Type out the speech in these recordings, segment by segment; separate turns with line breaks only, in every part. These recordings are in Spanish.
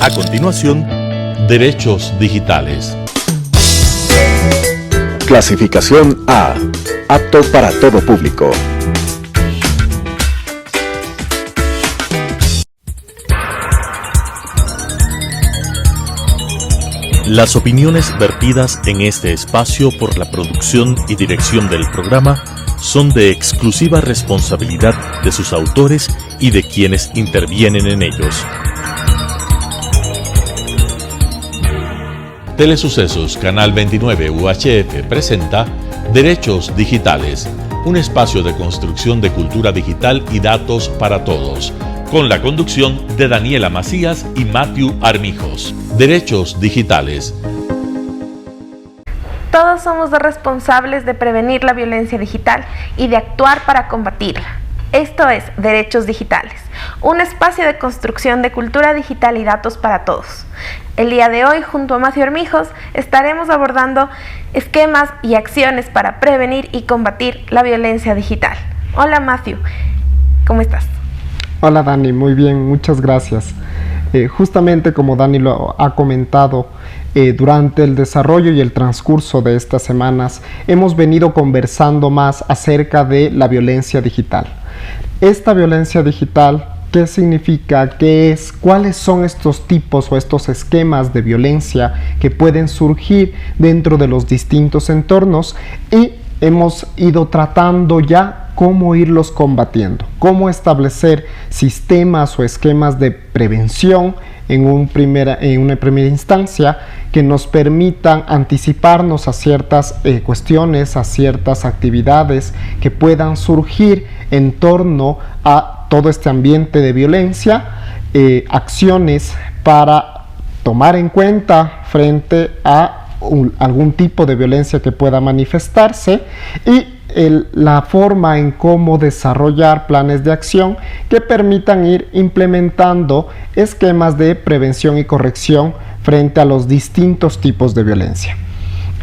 A continuación, derechos digitales.
Clasificación A. Apto para todo público.
Las opiniones vertidas en este espacio por la producción y dirección del programa son de exclusiva responsabilidad de sus autores y de quienes intervienen en ellos. Telesucesos Canal 29 UHF presenta Derechos Digitales, un espacio de construcción de cultura digital y datos para todos, con la conducción de Daniela Macías y Matthew Armijos. Derechos Digitales.
Todos somos responsables de prevenir la violencia digital y de actuar para combatirla. Esto es Derechos Digitales, un espacio de construcción de cultura digital y datos para todos. El día de hoy, junto a Matthew Armijos, estaremos abordando esquemas y acciones para prevenir y combatir la violencia digital. Hola Matthew, ¿cómo estás?
Hola Dani, muy bien, muchas gracias. Justamente como Dani lo ha comentado, durante el desarrollo y el transcurso de estas semanas hemos venido conversando más acerca de la violencia digital. Esta violencia digital, ¿qué significa? ¿Qué es? ¿Cuáles son estos tipos o estos esquemas de violencia que pueden surgir dentro de los distintos entornos? Y hemos ido tratando ya cómo irlos combatiendo, cómo establecer sistemas o esquemas de prevención en una primera instancia que nos permitan anticiparnos a ciertas cuestiones, a ciertas actividades que puedan surgir en torno a todo este ambiente de violencia, acciones para tomar en cuenta frente a algún tipo de violencia que pueda manifestarse y la forma en cómo desarrollar planes de acción que permitan ir implementando esquemas de prevención y corrección frente a los distintos tipos de violencia.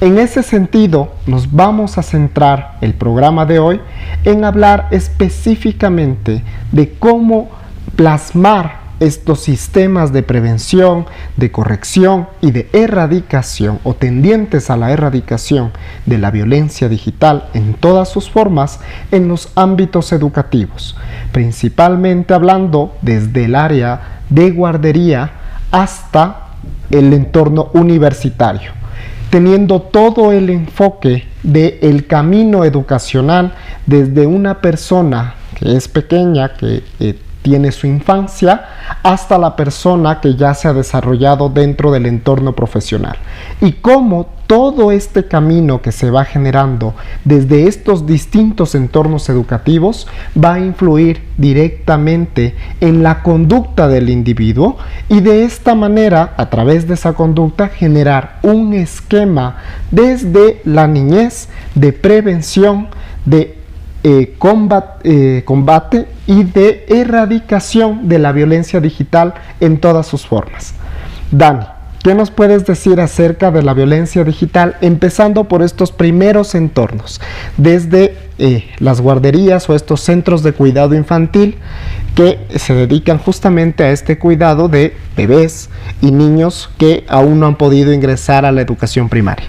En ese sentido, nos vamos a centrar el programa de hoy en hablar específicamente de cómo plasmar estos sistemas de prevención, de corrección y de erradicación o tendientes a la erradicación de la violencia digital en todas sus formas en los ámbitos educativos, principalmente hablando desde el área de guardería hasta el entorno universitario, teniendo todo el enfoque del camino educacional desde una persona que es pequeña, que tiene su infancia, hasta la persona que ya se ha desarrollado dentro del entorno profesional. Y cómo todo este camino que se va generando desde estos distintos entornos educativos va a influir directamente en la conducta del individuo y de esta manera, a través de esa conducta, generar un esquema desde la niñez de prevención, de combate y de erradicación de la violencia digital en todas sus formas. Dani, ¿qué nos puedes decir acerca de la violencia digital, empezando por estos primeros entornos, desde las guarderías o estos centros de cuidado infantil que se dedican justamente a este cuidado de bebés y niños que aún no han podido ingresar a la educación primaria?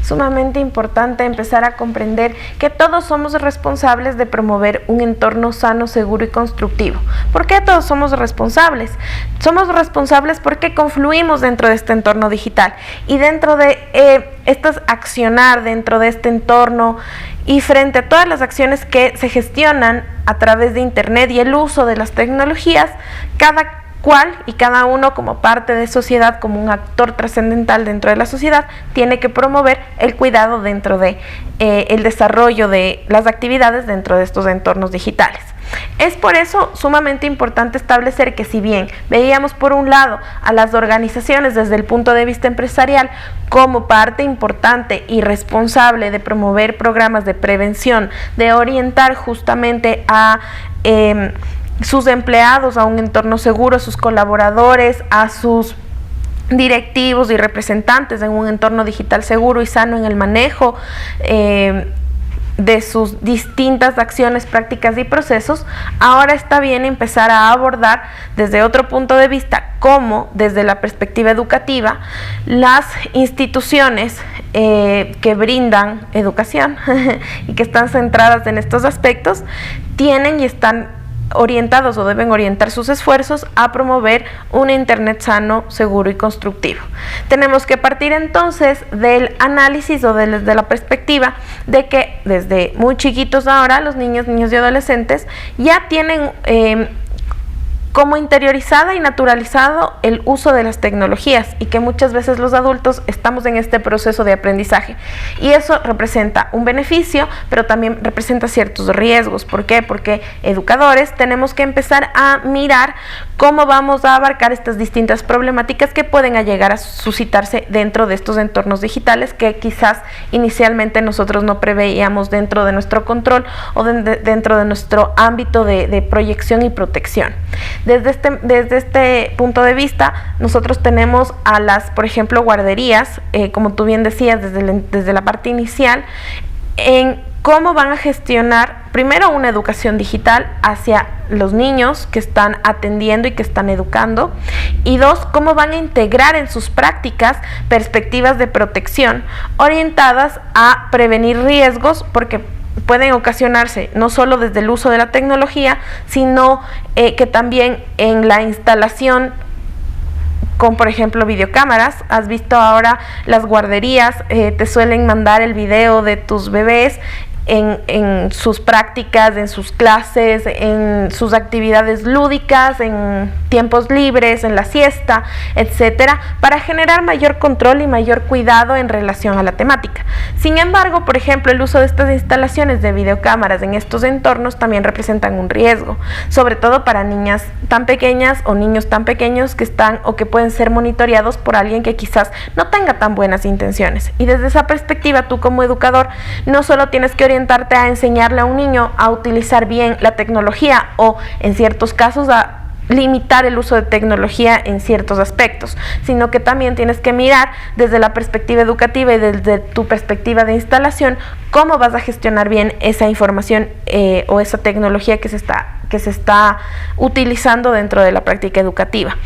Sumamente importante empezar a comprender que todos somos responsables de promover un entorno sano, seguro y constructivo. ¿Por qué todos somos responsables? Somos responsables porque confluimos dentro de este entorno digital y dentro de accionar dentro de este entorno y frente a todas las acciones que se gestionan a través de Internet y el uso de las tecnologías, cada cual y cada uno como parte de sociedad, como un actor trascendental dentro de la sociedad, tiene que promover el cuidado dentro de el desarrollo de las actividades dentro de estos entornos digitales. Es por eso sumamente importante establecer que, si bien veíamos por un lado a las organizaciones desde el punto de vista empresarial como parte importante y responsable de promover programas de prevención, de orientar justamente a sus empleados a un entorno seguro, a sus colaboradores, a sus directivos y representantes en un entorno digital seguro y sano en el manejo de sus distintas acciones, prácticas y procesos, ahora está bien empezar a abordar desde otro punto de vista, como desde la perspectiva educativa, las instituciones que brindan educación y que están centradas en estos aspectos, tienen y están orientados o deben orientar sus esfuerzos a promover un internet sano, seguro y constructivo. Tenemos que partir entonces del análisis o desde la perspectiva de que desde muy chiquitos ahora los niños y adolescentes ya tienen como interiorizada y naturalizado el uso de las tecnologías, y que muchas veces los adultos estamos en este proceso de aprendizaje, y eso representa un beneficio, pero también representa ciertos riesgos. ¿Por qué? Porque educadores tenemos que empezar a mirar cómo vamos a abarcar estas distintas problemáticas que pueden llegar a suscitarse dentro de estos entornos digitales que quizás inicialmente nosotros no preveíamos dentro de nuestro control o dentro de nuestro ámbito de proyección y protección. Desde este punto de vista, nosotros tenemos a las, por ejemplo, guarderías, como tú bien decías, desde la parte inicial, en cómo van a gestionar, primero, una educación digital hacia los niños que están atendiendo y que están educando, y dos, cómo van a integrar en sus prácticas perspectivas de protección orientadas a prevenir riesgos, porque pueden ocasionarse no solo desde el uso de la tecnología, sino que también en la instalación con, por ejemplo, videocámaras. Has visto ahora las guarderías te suelen mandar el video de tus bebés en sus prácticas, en sus clases, en sus actividades lúdicas, en tiempos libres, en la siesta, etcétera, para generar mayor control y mayor cuidado en relación a la temática. Sin embargo, por ejemplo, el uso de estas instalaciones de videocámaras en estos entornos también representan un riesgo, sobre todo para niñas tan pequeñas o niños tan pequeños que están o que pueden ser monitoreados por alguien que quizás no tenga tan buenas intenciones. Y desde esa perspectiva, tú como educador no solo tienes que orientarte a enseñarle a un niño a utilizar bien la tecnología, o en ciertos casos a limitar el uso de tecnología en ciertos aspectos, sino que también tienes que mirar desde la perspectiva educativa y desde tu perspectiva de instalación cómo vas a gestionar bien esa información o esa tecnología que se está utilizando dentro de la práctica educativa.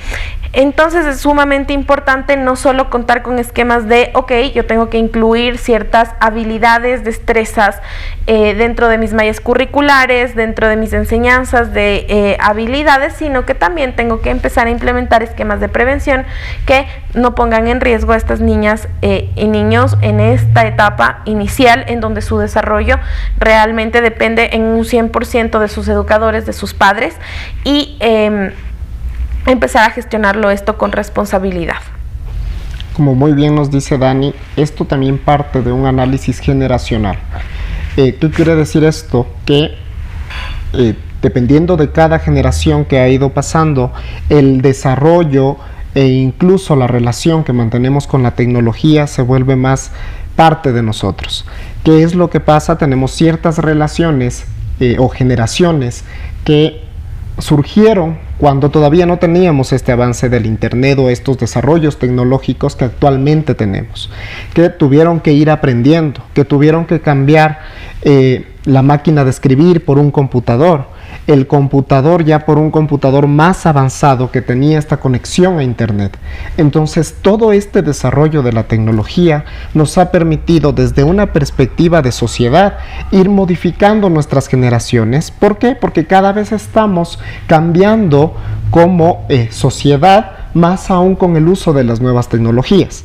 Entonces es sumamente importante no solo contar con esquemas de, ok, yo tengo que incluir ciertas habilidades, destrezas dentro de mis mallas curriculares, dentro de mis enseñanzas de habilidades, sino que también tengo que empezar a implementar esquemas de prevención que no pongan en riesgo a estas niñas y niños en esta etapa inicial, en donde su desarrollo realmente depende en un 100% de sus educadores, de sus padres, y empezar a gestionarlo esto con responsabilidad.
Como muy bien nos dice Dani, esto también parte de un análisis generacional. ¿Qué quiere decir esto? Que dependiendo de cada generación que ha ido pasando, el desarrollo e incluso la relación que mantenemos con la tecnología se vuelve más parte de nosotros. ¿Qué es lo que pasa? Tenemos ciertas relaciones o generaciones que surgieron cuando todavía no teníamos este avance del internet o estos desarrollos tecnológicos que actualmente tenemos, que tuvieron que ir aprendiendo, que tuvieron que cambiar la máquina de escribir por un computador, el computador ya por un computador más avanzado que tenía esta conexión a internet. Entonces todo este desarrollo de la tecnología nos ha permitido desde una perspectiva de sociedad ir modificando nuestras generaciones. ¿Por qué? Porque cada vez estamos cambiando como sociedad, más aún con el uso de las nuevas tecnologías.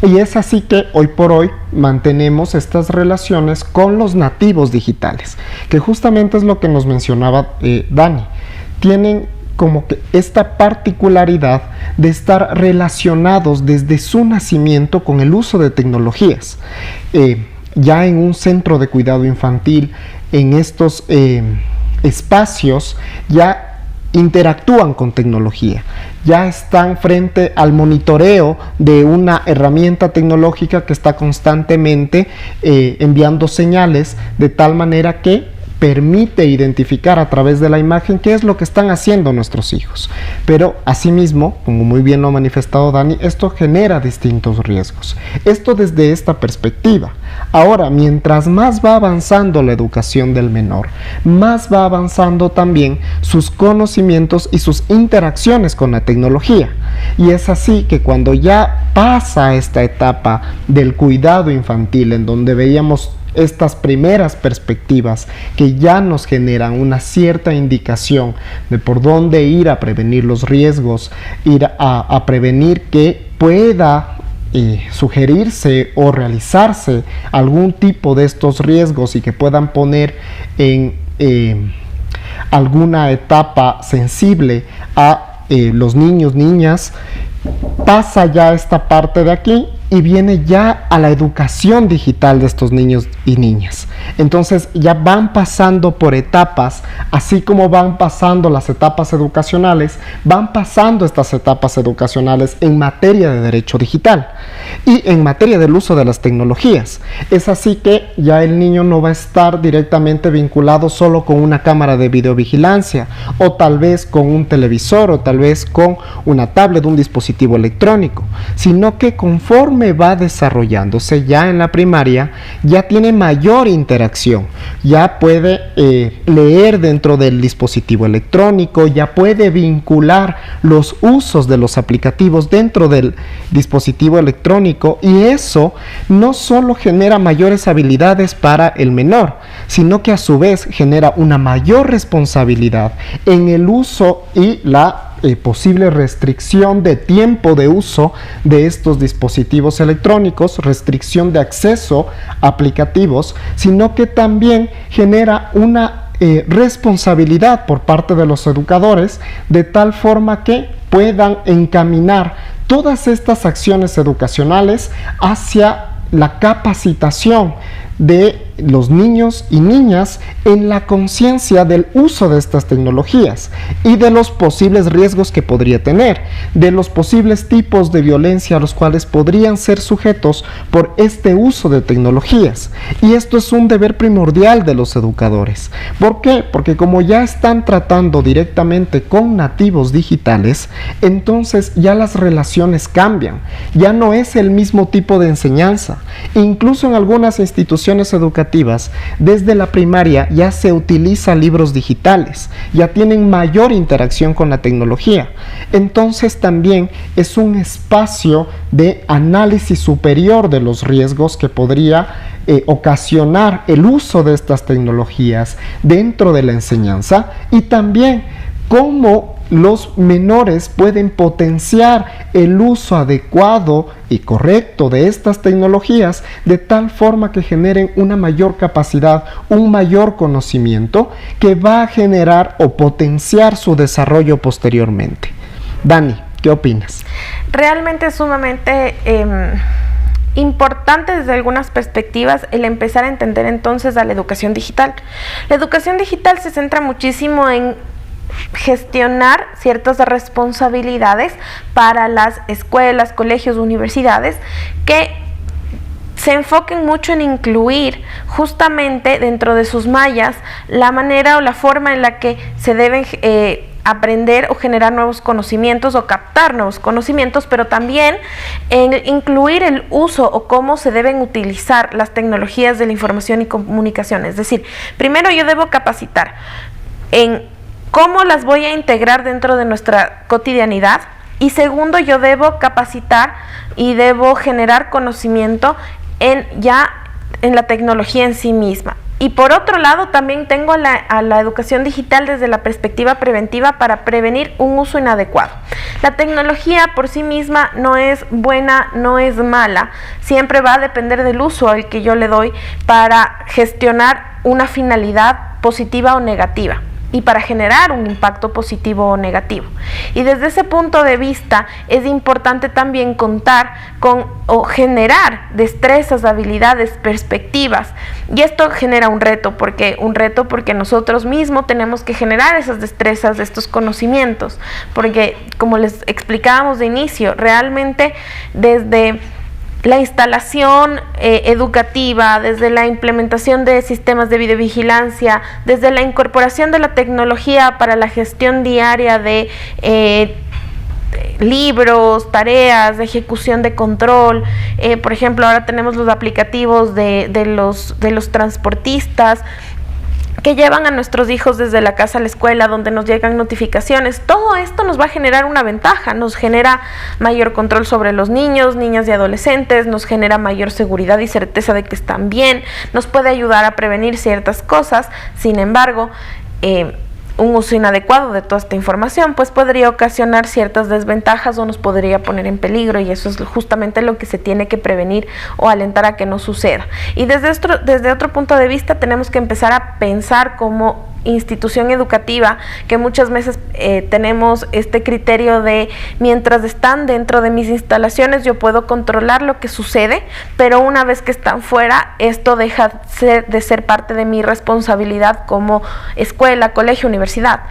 Y es así que hoy por hoy mantenemos estas relaciones con los nativos digitales, que justamente es lo que nos mencionaba Dani. Tienen como que esta particularidad de estar relacionados desde su nacimiento con el uso de tecnologías. Ya en un centro de cuidado infantil, en estos espacios, ya interactúan con tecnología, ya están frente al monitoreo de una herramienta tecnológica que está constantemente enviando señales de tal manera que permite identificar a través de la imagen qué es lo que están haciendo nuestros hijos. Pero asimismo, como muy bien lo ha manifestado Dani, esto genera distintos riesgos. Esto desde esta perspectiva. Ahora, mientras más va avanzando la educación del menor, más va avanzando también sus conocimientos y sus interacciones con la tecnología. Y es así que cuando ya pasa esta etapa del cuidado infantil, en donde veíamos estas primeras perspectivas que ya nos generan una cierta indicación de por dónde ir a prevenir los riesgos, ir a prevenir que pueda sugerirse o realizarse algún tipo de estos riesgos y que puedan poner en alguna etapa sensible a los niños, niñas, pasa ya esta parte de aquí y viene ya a la educación digital de estos niños y niñas. Entonces ya van pasando por etapas, así como van pasando las etapas educacionales, van pasando estas etapas educacionales en materia de derecho digital y en materia del uso de las tecnologías. Es así que ya el niño no va a estar directamente vinculado solo con una cámara de videovigilancia, o tal vez con un televisor, o tal vez con una tablet, un dispositivo electrónico, sino que conforme va desarrollándose ya en la primaria, ya tiene mayor interacción, ya puede leer dentro del dispositivo electrónico, ya puede vincular los usos de los aplicativos dentro del dispositivo electrónico, y eso no solo genera mayores habilidades para el menor, sino que a su vez genera una mayor responsabilidad en el uso y la posible restricción de tiempo de uso de estos dispositivos electrónicos, restricción de acceso a aplicativos, sino que también genera una responsabilidad por parte de los educadores, de tal forma que puedan encaminar todas estas acciones educacionales hacia la capacitación de los niños y niñas en la conciencia del uso de estas tecnologías y de los posibles riesgos que podría tener, de los posibles tipos de violencia a los cuales podrían ser sujetos por este uso de tecnologías. Y esto es un deber primordial de los educadores. ¿Por qué? Porque como ya están tratando directamente con nativos digitales, entonces ya las relaciones cambian, ya no es el mismo tipo de enseñanza. Incluso en algunas instituciones educativas, desde la primaria ya se utilizan libros digitales, ya tienen mayor interacción con la tecnología. Entonces también es un espacio de análisis superior de los riesgos que podría ocasionar el uso de estas tecnologías dentro de la enseñanza, y también cómo los menores pueden potenciar el uso adecuado y correcto de estas tecnologías de tal forma que generen una mayor capacidad, un mayor conocimiento que va a generar o potenciar su desarrollo posteriormente. Dani, ¿qué opinas?
Realmente es sumamente importante desde algunas perspectivas el empezar a entender entonces a la educación digital. La educación digital se centra muchísimo en gestionar ciertas responsabilidades para las escuelas, colegios, universidades, que se enfoquen mucho en incluir justamente dentro de sus mallas la manera o la forma en la que se deben aprender o generar nuevos conocimientos o captar nuevos conocimientos, pero también en incluir el uso o cómo se deben utilizar las tecnologías de la información y comunicación. Es decir, primero yo debo capacitar en cómo las voy a integrar dentro de nuestra cotidianidad, y segundo, yo debo capacitar y debo generar conocimiento en la tecnología en sí misma. Y por otro lado, también tengo a la educación digital desde la perspectiva preventiva para prevenir un uso inadecuado. La tecnología por sí misma no es buena, no es mala, siempre va a depender del uso al que yo le doy para gestionar una finalidad positiva o negativa, y para generar un impacto positivo o negativo. Y desde ese punto de vista es importante también contar con o generar destrezas, habilidades, perspectivas, y esto genera un reto porque nosotros mismos tenemos que generar esas destrezas, estos conocimientos, porque como les explicábamos de inicio, realmente desde la instalación educativa, desde la implementación de sistemas de videovigilancia, desde la incorporación de la tecnología para la gestión diaria de libros, tareas, de ejecución de control. Por ejemplo, ahora tenemos los aplicativos de los transportistas que llevan a nuestros hijos desde la casa a la escuela, donde nos llegan notificaciones. Todo esto nos va a generar una ventaja, nos genera mayor control sobre los niños, niñas y adolescentes, nos genera mayor seguridad y certeza de que están bien, nos puede ayudar a prevenir ciertas cosas. Sin embargo, un uso inadecuado de toda esta información pues podría ocasionar ciertas desventajas o nos podría poner en peligro, y eso es justamente lo que se tiene que prevenir o alentar a que no suceda. Y desde otro punto de vista tenemos que empezar a pensar como institución educativa, que muchas veces tenemos este criterio de mientras están dentro de mis instalaciones yo puedo controlar lo que sucede, pero una vez que están fuera esto deja de ser parte de mi responsabilidad como escuela, colegio, universidad.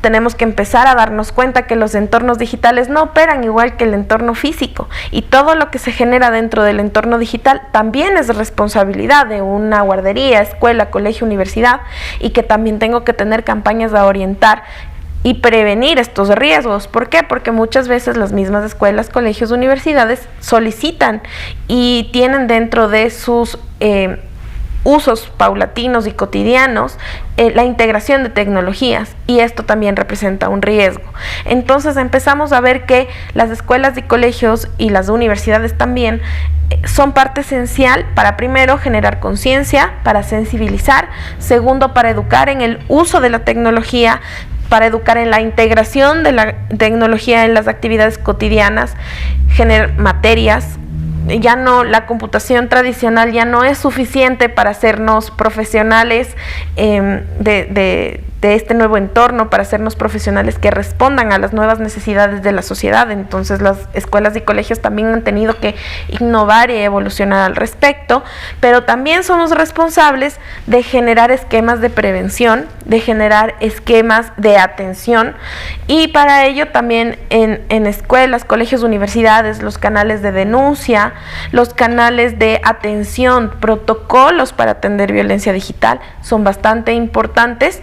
Tenemos que empezar a darnos cuenta que los entornos digitales no operan igual que el entorno físico, y todo lo que se genera dentro del entorno digital también es responsabilidad de una guardería, escuela, colegio, universidad, y que también tengo que tener campañas a orientar y prevenir estos riesgos. ¿Por qué? Porque muchas veces las mismas escuelas, colegios, universidades solicitan y tienen dentro de sus usos paulatinos y cotidianos la integración de tecnologías, y esto también representa un riesgo. Entonces empezamos a ver que las escuelas y colegios y las universidades también son parte esencial para, primero, generar conciencia, para sensibilizar, segundo, para educar en el uso de la tecnología, para educar en la integración de la tecnología en las actividades cotidianas, generar materias. Ya no, la computación tradicional ya no es suficiente para hacernos profesionales de este nuevo entorno, para hacernos profesionales que respondan a las nuevas necesidades de la sociedad. Entonces las escuelas y colegios también han tenido que innovar y evolucionar al respecto, pero también somos responsables de generar esquemas de prevención, de generar esquemas de atención, y para ello también en escuelas, colegios, universidades, los canales de denuncia, los canales de atención, protocolos para atender violencia digital son bastante importantes,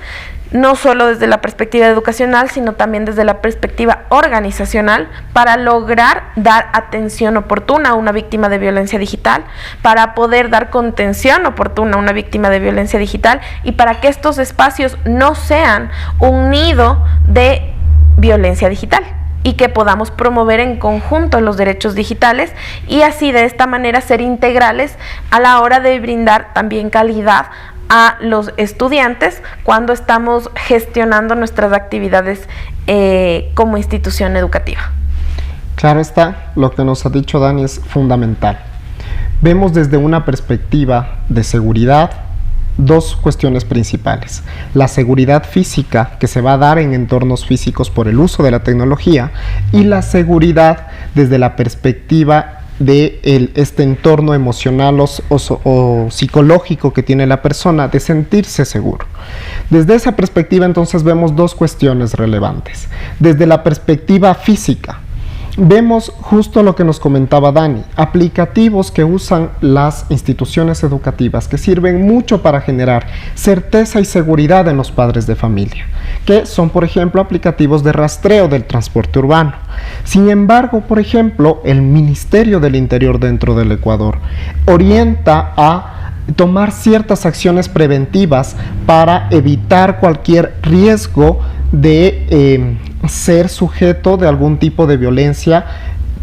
no solo desde la perspectiva educacional, sino también desde la perspectiva organizacional, para lograr dar atención oportuna a una víctima de violencia digital, para poder dar contención oportuna a una víctima de violencia digital, y para que estos espacios no sean un nido de violencia digital, y que podamos promover en conjunto los derechos digitales, y así de esta manera ser integrales a la hora de brindar también calidad a los estudiantes cuando estamos gestionando nuestras actividades como institución educativa.
Claro está, lo que nos ha dicho Dani es fundamental. Vemos desde una perspectiva de seguridad dos cuestiones principales: la seguridad física que se va a dar en entornos físicos por el uso de la tecnología, y la seguridad desde la perspectiva de este entorno emocional o psicológico que tiene la persona, de sentirse seguro. Desde esa perspectiva entonces vemos dos cuestiones relevantes. Desde la perspectiva física, vemos justo lo que nos comentaba Dani, aplicativos que usan las instituciones educativas, que sirven mucho para generar certeza y seguridad en los padres de familia, que son, por ejemplo, aplicativos de rastreo del transporte urbano. Sin embargo, por ejemplo, el Ministerio del Interior dentro del Ecuador orienta a tomar ciertas acciones preventivas para evitar cualquier riesgo de ser sujeto de algún tipo de violencia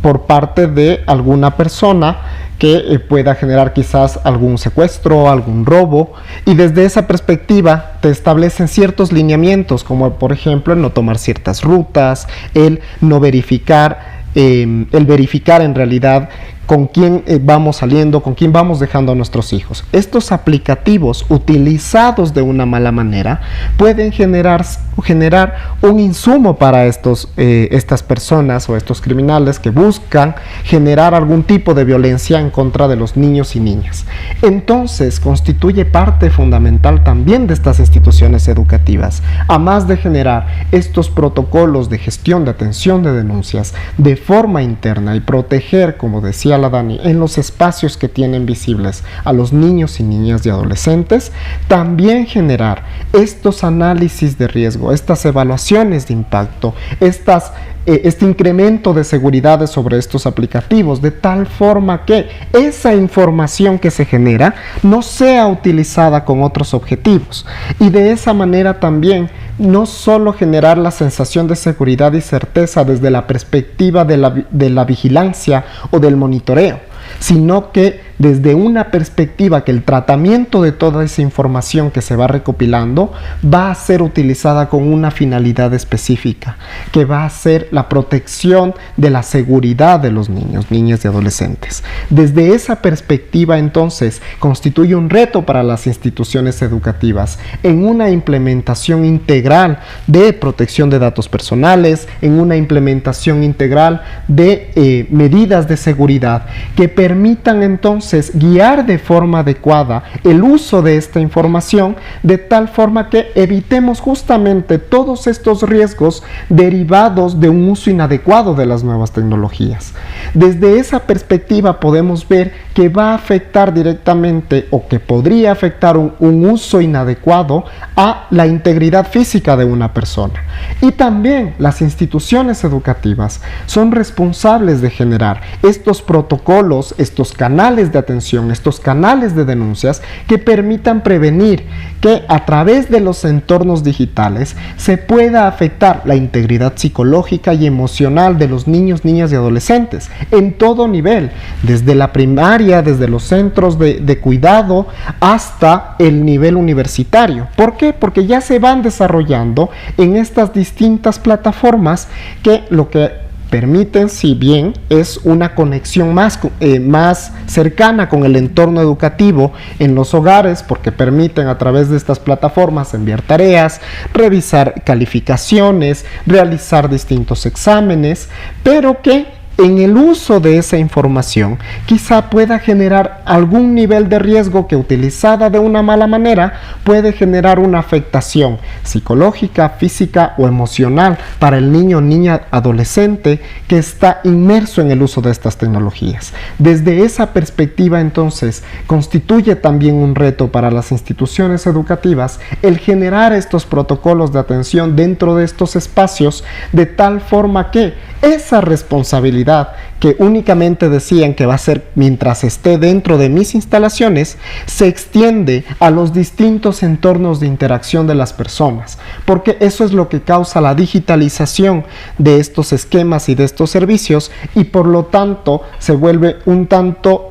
por parte de alguna persona que pueda generar quizás algún secuestro, algún robo, y desde esa perspectiva te establecen ciertos lineamientos, como por ejemplo el no tomar ciertas rutas, el no verificar, el verificar en realidad con quién vamos saliendo, con quién vamos dejando a nuestros hijos. Estos aplicativos, utilizados de una mala manera, pueden generar un insumo para estas personas o estos criminales que buscan generar algún tipo de violencia en contra de los niños y niñas. Entonces, constituye parte fundamental también de estas instituciones educativas, a más de generar estos protocolos de gestión de atención de denuncias de forma interna y proteger, como decía la Dani, en los espacios que tienen visibles a los niños y niñas y adolescentes, también generar estos análisis de riesgo, estas evaluaciones de impacto, estas este incremento de seguridad sobre estos aplicativos, de tal forma que esa información que se genera no sea utilizada con otros objetivos, y de esa manera también no solo generar la sensación de seguridad y certeza desde la perspectiva de la vigilancia o del monitoreo, sino que desde una perspectiva que el tratamiento de toda esa información que se va recopilando va a ser utilizada con una finalidad específica, que va a ser la protección de la seguridad de los niños, niñas y adolescentes. Desde esa perspectiva, entonces, constituye un reto para las instituciones educativas en una implementación integral de protección de datos personales, en una implementación integral de medidas de seguridad que permitan entonces guiar de forma adecuada el uso de esta información, de tal forma que evitemos justamente todos estos riesgos derivados de un uso inadecuado de las nuevas tecnologías. Desde esa perspectiva podemos ver que va a afectar directamente, o que podría afectar un uso inadecuado a la integridad física de una persona. Y también las instituciones educativas son responsables de generar estos protocolos, estos canales de atención, estos canales de denuncias que permitan prevenir que a través de los entornos digitales se pueda afectar la integridad psicológica y emocional de los niños, niñas y adolescentes en todo nivel, desde la primaria, desde los centros de cuidado hasta el nivel universitario. ¿Por qué? Porque ya se van desarrollando en estas distintas plataformas que lo que permiten, si bien es una conexión más cercana con el entorno educativo en los hogares, porque permiten a través de estas plataformas enviar tareas, revisar calificaciones, realizar distintos exámenes, pero que en el uso de esa información quizá pueda generar algún nivel de riesgo que, utilizada de una mala manera, puede generar una afectación psicológica, física o emocional para el niño, niña, adolescente que está inmerso en el uso de estas tecnologías. Desde esa perspectiva, entonces, constituye también un reto para las instituciones educativas el generar estos protocolos de atención dentro de estos espacios, de tal forma que esa responsabilidad que únicamente decían que va a ser mientras esté dentro de mis instalaciones, se extiende a los distintos entornos de interacción de las personas, porque eso es lo que causa la digitalización de estos esquemas y de estos servicios, y por lo tanto se vuelve un tanto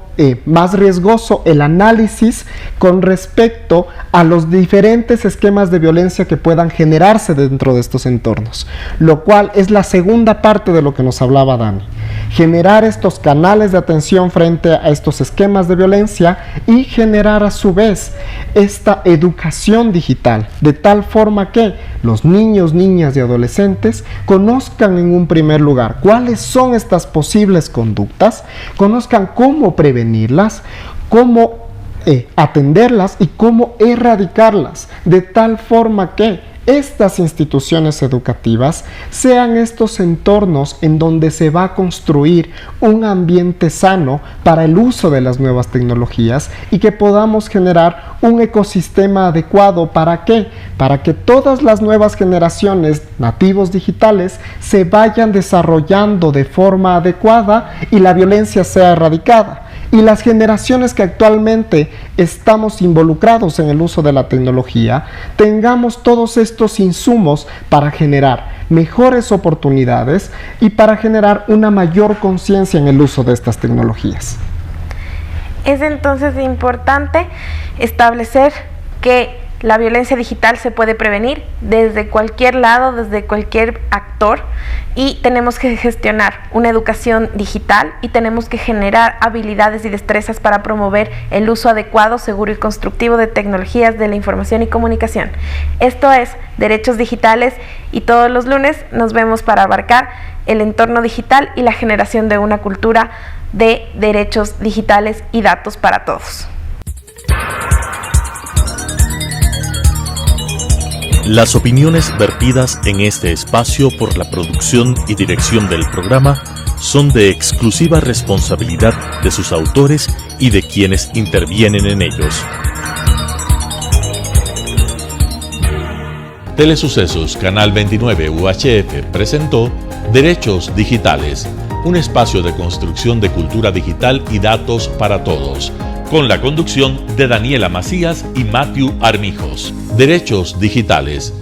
más riesgoso el análisis con respecto a los diferentes esquemas de violencia que puedan generarse dentro de estos entornos, lo cual es la segunda parte de lo que nos hablaba Dani. Generar estos canales de atención frente a estos esquemas de violencia y generar a su vez esta educación digital, de tal forma que los niños, niñas y adolescentes conozcan en un primer lugar cuáles son estas posibles conductas, conozcan cómo prevenirlas, cómo atenderlas y cómo erradicarlas, de tal forma que estas instituciones educativas sean estos entornos en donde se va a construir un ambiente sano para el uso de las nuevas tecnologías, y que podamos generar un ecosistema adecuado. ¿Para qué? Para que todas las nuevas generaciones nativos digitales se vayan desarrollando de forma adecuada y la violencia sea erradicada. Y las generaciones que actualmente estamos involucrados en el uso de la tecnología, tengamos todos estos insumos para generar mejores oportunidades y para generar una mayor conciencia en el uso de estas tecnologías.
Es entonces importante establecer que la violencia digital se puede prevenir desde cualquier lado, desde cualquier actor, y tenemos que gestionar una educación digital y tenemos que generar habilidades y destrezas para promover el uso adecuado, seguro y constructivo de tecnologías de la información y comunicación. Esto es Derechos Digitales, y todos los lunes nos vemos para abarcar el entorno digital y la generación de una cultura de derechos digitales y datos para todos.
Las opiniones vertidas en este espacio por la producción y dirección del programa son de exclusiva responsabilidad de sus autores y de quienes intervienen en ellos. Telesucesos Canal 29 UHF presentó Derechos Digitales, un espacio de construcción de cultura digital y datos para todos, con la conducción de Daniela Macías y Matthew Armijos. Derechos Digitales,